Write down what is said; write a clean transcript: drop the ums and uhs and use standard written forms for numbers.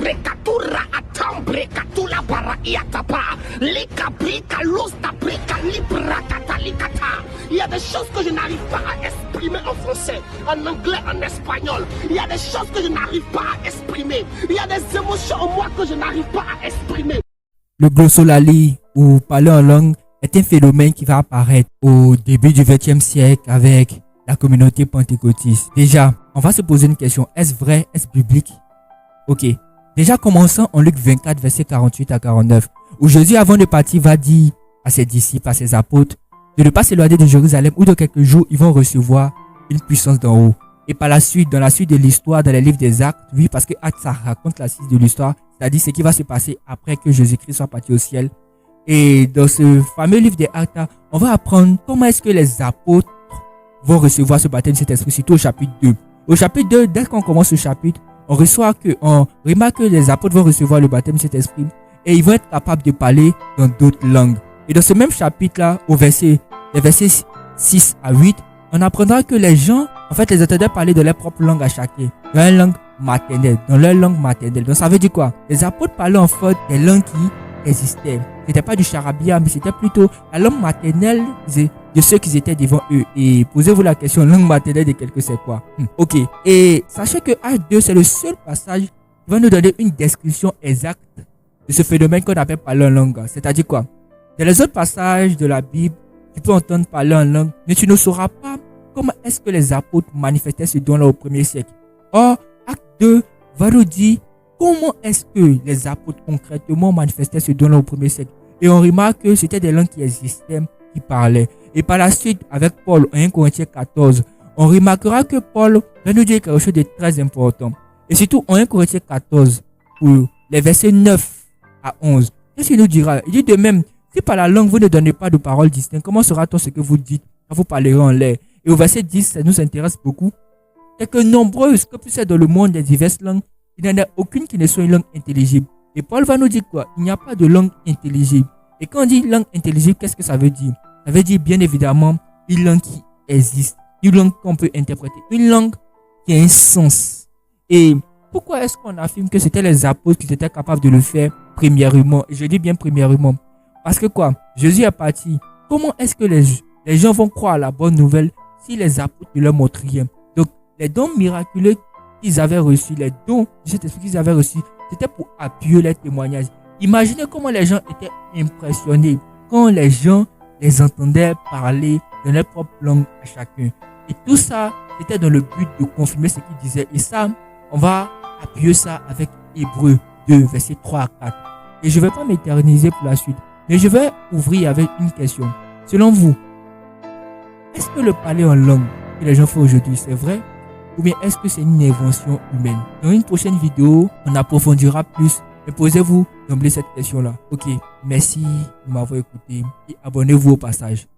breckatura atam brekkatula bara iatapa. Lika brika lusta brika libra katalikata. Il y a des choses que je n'arrive pas à exprimer en français, en anglais, en espagnol. Il y a des choses que je n'arrive pas à exprimer. Il y a des émotions en moi que je n'arrive pas à exprimer. Le glossolalie, ou parler en langue, est un phénomène qui va apparaître au début du XXe siècle avec la communauté pentecôtiste. Déjà, on va se poser une question. Est-ce vrai? Est-ce biblique? Ok. Déjà, commençons en Luc 24, versets 48 à 49, où Jésus, avant de partir, va dire à ses disciples, à ses apôtres, de ne pas s'éloigner de Jérusalem, où dans quelques jours, ils vont recevoir une puissance d'en haut. Et par la suite, dans la suite de l'histoire, dans les livres des Actes, oui, parce que Actes, ça raconte la suite de l'histoire, c'est-à-dire ce qui va se passer après que Jésus-Christ soit parti au ciel. Et dans ce fameux livre des Actes, on va apprendre comment est-ce que les apôtres vont recevoir ce baptême de cet esprit, surtout au chapitre 2. Au chapitre 2, dès qu'on commence ce chapitre, on remarque que les apôtres vont recevoir le baptême de cet esprit et ils vont être capables de parler dans d'autres langues. Et dans ce même chapitre-là, les versets 6 à 8, on apprendra que les gens, en fait, les entendaient parler de leur propre langue à chacun, dans leur langue maternelle, Donc ça veut dire quoi? Les apôtres parlaient en fait des langues qui existaient. C'était pas du charabia, mais c'était plutôt la langue maternelle de ceux qui étaient devant eux. Et posez-vous la question, langue maternelle de quelqu'un, c'est quoi? Ok. Et sachez que H2, c'est le seul passage qui va nous donner une description exacte de ce phénomène qu'on appelle parler en langue. C'est-à-dire quoi? Dans les autres passages de la Bible, tu peux entendre parler en langue, mais tu ne sauras pas comment est-ce que les apôtres manifestaient ce don-là au premier siècle. Or, Acte 2 va nous dire comment est-ce que les apôtres concrètement manifestaient ce don-là au premier siècle. Et on remarque que c'était des langues qui existaient, qui parlaient. Et par la suite, avec Paul, en 1 Corinthiens 14, on remarquera que Paul va nous dire quelque chose de très important. Et surtout, en 1 Corinthiens 14, pour les versets 9 à 11, qu'est-ce qu'il nous dira? Il dit de même, si par la langue vous ne donnez pas de paroles distinctes, comment sera-t-on ce que vous dites quand vous parlerez en l'air? Et au verset 10, ça nous intéresse beaucoup. C'est que nombreuses que puissent être dans le monde des diverses langues, il n'y en a aucune qui ne soit une langue intelligible. Et Paul va nous dire quoi? Il n'y a pas de langue intelligible. Et quand on dit langue intelligible, qu'est-ce que ça veut dire? Ça veut dire bien évidemment une langue qui existe, une langue qu'on peut interpréter, une langue qui a un sens. Et pourquoi est-ce qu'on affirme que c'était les apôtres qui étaient capables de le faire premièrement? Et je dis bien premièrement. Parce que quoi? Jésus est parti. Comment est-ce que les gens vont croire à la bonne nouvelle si les apôtres ne leur montrent rien? Donc, les dons miraculeux qu'ils avaient reçus, les dons de cet esprit qu'ils avaient reçus, c'était pour appuyer les témoignages. Imaginez comment les gens étaient impressionnés quand les gens les entendaient parler dans leur propre langue à chacun. Et tout ça, c'était dans le but de confirmer ce qu'ils disaient. Et ça, on va appuyer ça avec Hébreux 2, versets 3 à 4. Et je ne vais pas m'éterniser pour la suite, mais je vais ouvrir avec une question. Selon vous, est-ce que le parler en langue que les gens font aujourd'hui, c'est vrai? Ou bien est-ce que c'est une invention humaine? Dans une prochaine vidéo, on approfondira plus. Mais posez-vous d'emblée cette question-là. Ok, merci de m'avoir écouté et abonnez-vous au passage.